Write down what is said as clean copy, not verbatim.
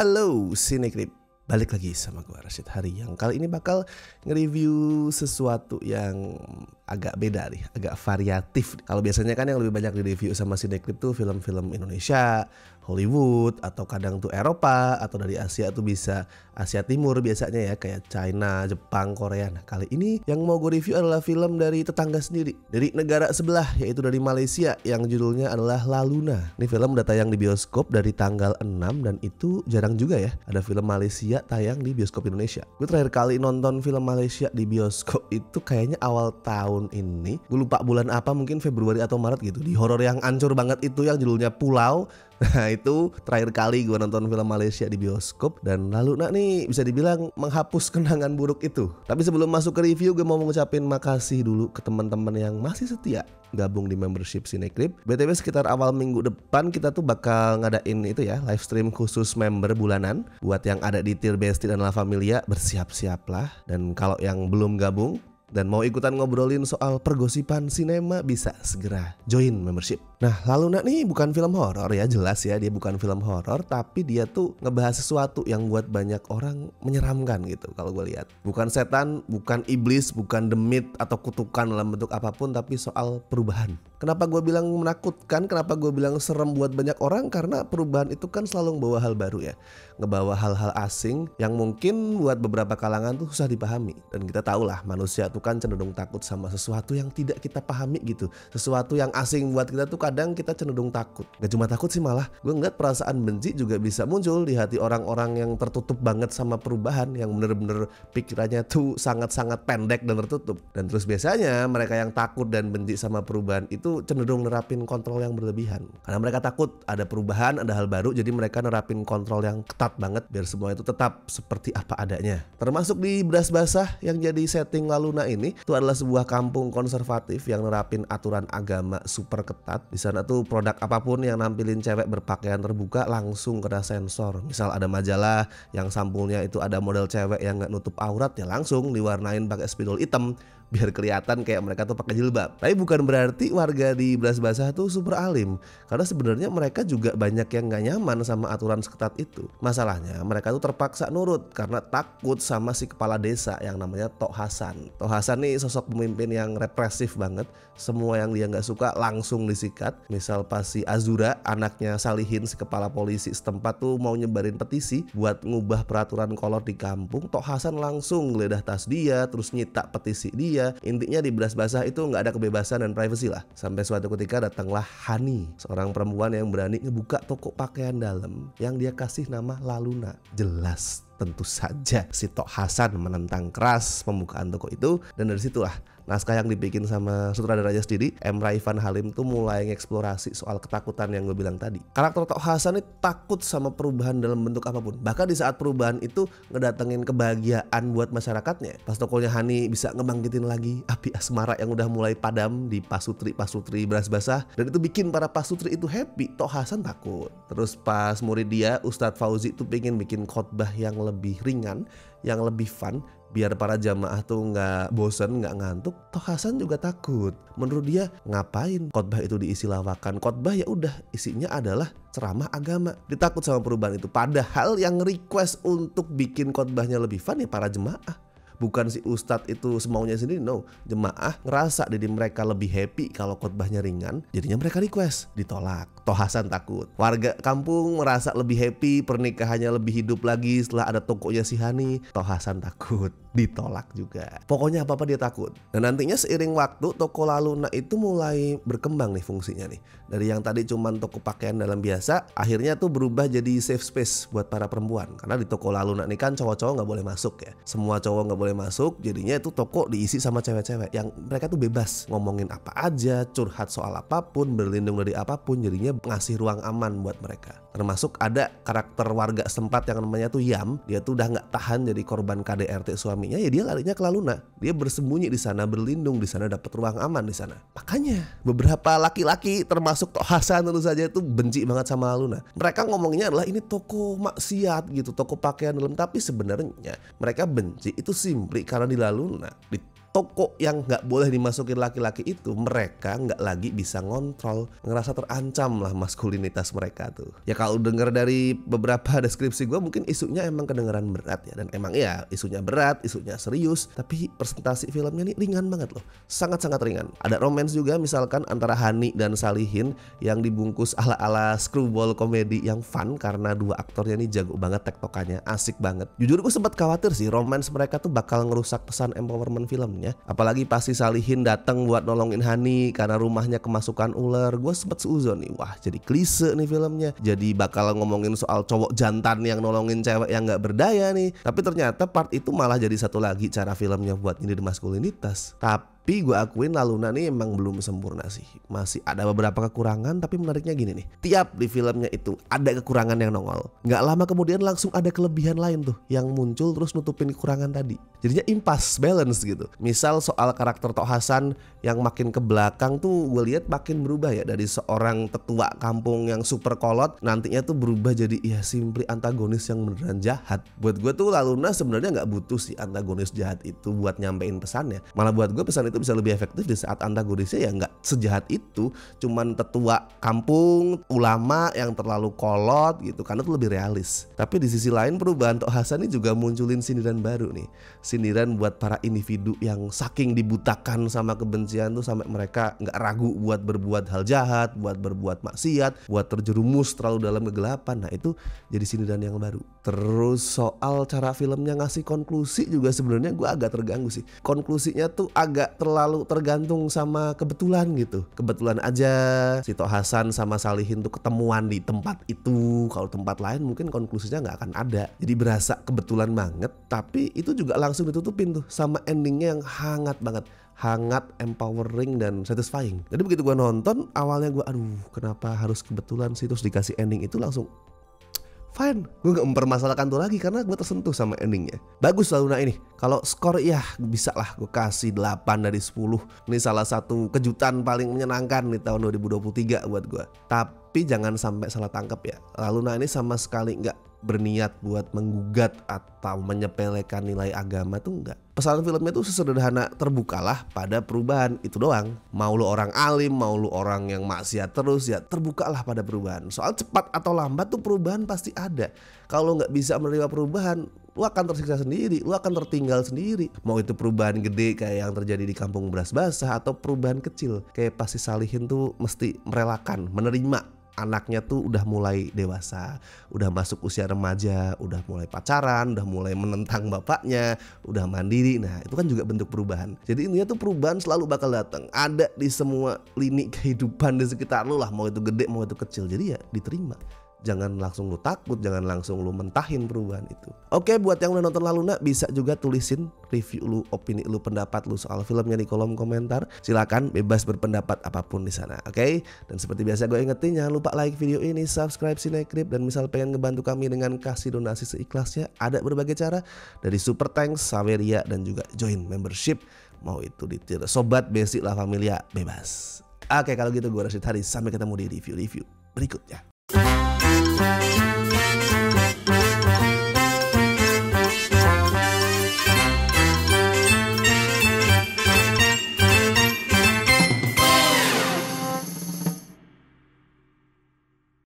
Halo Cinecrip, balik lagi sama gue Rashid Hari yang kali ini bakal nge-review sesuatu yang agak beda nih, agak variatif. Kalau biasanya kan yang lebih banyak di-review sama Cinecrip tuh film-film Indonesia, Hollywood, atau kadang tuh Eropa, atau dari Asia tuh bisa Asia Timur biasanya ya, kayak China, Jepang, Korea. Nah kali ini yang mau gue review adalah film dari tetangga sendiri, dari negara sebelah, yaitu dari Malaysia, yang judulnya adalah La Luna. Ini film udah tayang di bioskop dari tanggal 6 dan itu jarang juga ya ada film Malaysia tayang di bioskop Indonesia. Gue terakhir kali nonton film Malaysia di bioskop itu kayaknya awal tahun ini. Gue lupa bulan apa, mungkin Februari atau Maret gitu. Di horor yang ancur banget itu yang judulnya Pulau. Nah itu terakhir kali gue nonton film Malaysia di bioskop. Dan lalu nih bisa dibilang menghapus kenangan buruk itu. Tapi sebelum masuk ke review, gue mau mengucapin makasih dulu ke teman-teman yang masih setia gabung di membership Cinecrip. BTW sekitar awal minggu depan kita tuh bakal ngadain itu ya, live stream khusus member bulanan. Buat yang ada di Tier Bestie dan La Familia, bersiap-siaplah. Dan kalau yang belum gabung dan mau ikutan ngobrolin soal pergosipan sinema, bisa segera join membership. Nah, La Luna nih bukan film horor ya, jelas ya dia bukan film horor, tapi dia tuh ngebahas sesuatu yang buat banyak orang menyeramkan gitu kalau gue lihat. Bukan setan, bukan iblis, bukan demit atau kutukan dalam bentuk apapun, tapi soal perubahan. Kenapa gue bilang menakutkan, kenapa gue bilang serem buat banyak orang? Karena perubahan itu kan selalu membawa hal baru ya, ngebawa hal-hal asing yang mungkin buat beberapa kalangan tuh susah dipahami. Dan kita tahu lah manusia tuh kan cenderung takut sama sesuatu yang tidak kita pahami gitu. Sesuatu yang asing buat kita tuh kadang kita cenderung takut. Gak cuma takut sih, malah gue ngeliat perasaan benci juga bisa muncul di hati orang-orang yang tertutup banget sama perubahan, yang bener-bener pikirannya tuh sangat-sangat pendek dan tertutup. Dan terus biasanya mereka yang takut dan benci sama perubahan itu cenderung nerapin kontrol yang berlebihan. Karena mereka takut ada perubahan, ada hal baru, jadi mereka nerapin kontrol yang ketat banget biar semua itu tetap seperti apa adanya. Termasuk di Beras Basah yang jadi setting La Luna ini, itu adalah sebuah kampung konservatif yang nerapin aturan agama super ketat. Di sana tuh produk apapun yang nampilin cewek berpakaian terbuka langsung kena sensor. Misal ada majalah yang sampulnya itu ada model cewek yang nggak nutup aurat, ya langsung diwarnain pakai spidol hitam biar kelihatan kayak mereka tuh pakai jilbab. Tapi bukan berarti warga di Beras Basah tuh super alim, karena sebenarnya mereka juga banyak yang nggak nyaman sama aturan seketat itu. Masalahnya mereka tuh terpaksa nurut karena takut sama si kepala desa yang namanya Tok Hasan. Tok Hasan nih sosok pemimpin yang represif banget. Semua yang dia nggak suka langsung disikat. Misal pas si Azura, anaknya Salihin, si kepala polisi setempat tuh mau nyebarin petisi buat ngubah peraturan kolor di kampung, Tok Hasan langsung geledah tas dia, terus nyita petisi dia. Intinya di Beras Basah itu nggak ada kebebasan dan privasi lah. Sampai suatu ketika datanglah Hani, seorang perempuan yang berani ngebuka toko pakaian dalam yang dia kasih nama La Luna. Jelas tentu saja si Tok Hasan menentang keras pembukaan toko itu, dan dari situlah naskah yang dibikin sama sutradaranya sendiri, M. Raifan Halim tuh mulai ngeksplorasi soal ketakutan yang gue bilang tadi. Karakter Tok Hasan ini takut sama perubahan dalam bentuk apapun. Bahkan di saat perubahan itu ngedatengin kebahagiaan buat masyarakatnya. Pas tokonya Hani bisa ngebangkitin lagi api asmara yang udah mulai padam di pasutri Beras Basah, dan itu bikin para pasutri itu happy, Tok Hasan takut. Terus pas murid dia, Ustadz Fauzi tuh pengen bikin khotbah yang lebih ringan, yang lebih fun, biar para jamaah tuh nggak bosen, nggak ngantuk. Tok Hasan juga takut. Menurut dia, ngapain khotbah itu diisi lawakan? Khotbah ya udah isinya adalah ceramah agama. Dia takut sama perubahan itu. Padahal yang request untuk bikin khotbahnya lebih fun ya para jemaah. Bukan si ustadz itu semaunya sendiri, no. Jemaah ngerasa diri mereka lebih happy kalau khotbahnya ringan, jadinya mereka request, ditolak. Tok Hasan takut. Warga kampung merasa lebih happy, pernikahannya lebih hidup lagi setelah ada tokonya si Hani. Tok Hasan takut, ditolak juga. Pokoknya apa-apa dia takut. Dan nantinya seiring waktu, toko La Luna itu mulai berkembang nih fungsinya nih. Dari yang tadi cuman toko pakaian dalam biasa, akhirnya tuh berubah jadi safe space buat para perempuan. Karena di toko La Luna ini kan cowok-cowok nggak boleh masuk ya. Semua cowok nggak boleh masuk, jadinya itu toko diisi sama cewek-cewek yang mereka tuh bebas ngomongin apa aja, curhat soal apapun, berlindung dari apapun, jadinya ngasih ruang aman buat mereka. Termasuk ada karakter warga setempat yang namanya tuh Yam. Dia tuh udah nggak tahan jadi korban KDRT suaminya, ya dia larinya ke La Luna. Dia bersembunyi di sana, berlindung di sana, dapat ruang aman di sana. Makanya beberapa laki-laki termasuk Tok Hasan tentu saja itu benci banget sama La Luna. Mereka ngomongnya adalah ini toko maksiat gitu, toko pakaian dalam, tapi sebenarnya mereka benci itu simply karena di La Luna, di toko yang nggak boleh dimasukin laki-laki itu, mereka nggak lagi bisa ngontrol, ngerasa terancam lah maskulinitas mereka tuh. Ya kalau denger dari beberapa deskripsi gue, mungkin isunya emang kedengeran berat ya, dan emang ya isunya berat, isunya serius, tapi presentasi filmnya nih ringan banget loh, sangat-sangat ringan. Ada romance juga misalkan antara Hani dan Salihin yang dibungkus ala-ala screwball komedi yang fun karena dua aktornya nih jago banget tektokannya, asik banget. Jujur gue sempat khawatir sih romance mereka tuh bakal ngerusak pesan empowerment filmnya. Apalagi pasti Salihin datang buat nolongin Hani karena rumahnya kemasukan ular. Gue sempet seuzon nih, wah jadi klise nih filmnya, jadi bakal ngomongin soal cowok jantan yang nolongin cewek yang gak berdaya nih. Tapi ternyata part itu malah jadi satu lagi cara filmnya buat nyindir maskulinitas. Tapi gue akuin La Luna nih emang belum sempurna sih, masih ada beberapa kekurangan. Tapi menariknya gini nih, tiap di filmnya itu ada kekurangan yang nongol, nggak lama kemudian langsung ada kelebihan lain tuh yang muncul terus nutupin kekurangan tadi. Jadinya impas, balance gitu. Misal soal karakter Tok Hasan yang makin ke belakang tuh gue lihat makin berubah ya, dari seorang tetua kampung yang super kolot nantinya tuh berubah jadi ya simply antagonis yang beneran jahat. Buat gue tuh La Luna sebenarnya nggak butuh si antagonis jahat itu buat nyampein pesannya, malah buat gue pesan itu bisa lebih efektif di saat antagonisnya ya nggak sejahat itu, cuman tetua kampung, ulama yang terlalu kolot gitu, karena itu lebih realis. Tapi di sisi lain perubahan Tok Hasan ini juga munculin sindiran baru nih, sindiran buat para individu yang saking dibutakan sama kebencian tuh sampai mereka nggak ragu buat berbuat hal jahat, buat berbuat maksiat, buat terjerumus terlalu dalam kegelapan. Nah itu jadi sindiran yang baru. Terus soal cara filmnya ngasih konklusi juga sebenarnya gue agak terganggu sih. Konklusinya tuh agak terlalu tergantung sama kebetulan gitu. Kebetulan aja si Tok Hasan sama Salihin tuh ketemuan di tempat itu. Kalau tempat lain mungkin konklusinya nggak akan ada. Jadi berasa kebetulan banget. Tapi itu juga langsung ditutupin tuh sama endingnya yang hangat banget, hangat, empowering, dan satisfying. Jadi begitu gue nonton awalnya gue aduh kenapa harus kebetulan sih, terus dikasih ending itu langsung fine, gue gak mempermasalahkan tuh lagi karena gue tersentuh sama endingnya. Bagus La Luna ini. Kalau skor ya bisa lah gue kasih 8 dari 10. Ini salah satu kejutan paling menyenangkan di tahun 2023 buat gue. Tapi jangan sampai salah tangkap ya, La Luna ini sama sekali gak berniat buat menggugat atau menyepelekan nilai agama tuh enggak. Pesan filmnya tuh sesederhana terbukalah pada perubahan, itu doang. Mau lu orang alim, mau lu orang yang maksiat terus, ya terbukalah pada perubahan. Soal cepat atau lambat tuh perubahan pasti ada. Kalau nggak bisa menerima perubahan, lu akan tersiksa sendiri, lu akan tertinggal sendiri. Mau itu perubahan gede kayak yang terjadi di Kampung Beras Basah, atau perubahan kecil kayak pasti Salihin tuh mesti merelakan, menerima anaknya tuh udah mulai dewasa, udah masuk usia remaja, udah mulai pacaran, udah mulai menentang bapaknya, udah mandiri. Nah itu kan juga bentuk perubahan. Jadi intinya tuh perubahan selalu bakal datang, ada di semua lini kehidupan di sekitar lu lah, mau itu gede mau itu kecil. Jadi ya diterima. Jangan langsung lu takut, jangan langsung lu mentahin perubahan itu. Oke, buat yang udah nonton La Luna bisa juga tulisin review lu, opini lu, pendapat lu soal filmnya di kolom komentar. Silakan bebas berpendapat apapun di sana, oke? Dan seperti biasa gue ingetin, jangan lupa like video ini, subscribe Cinecrip, dan misal pengen ngebantu kami dengan kasih donasi seikhlasnya, ada berbagai cara, dari Super Thanks, Saweria, dan juga join membership. Mau itu di tier Sobat, Basic, La Familia, bebas. Oke, kalau gitu gue Rashid Haris, sampai ketemu di review-review berikutnya.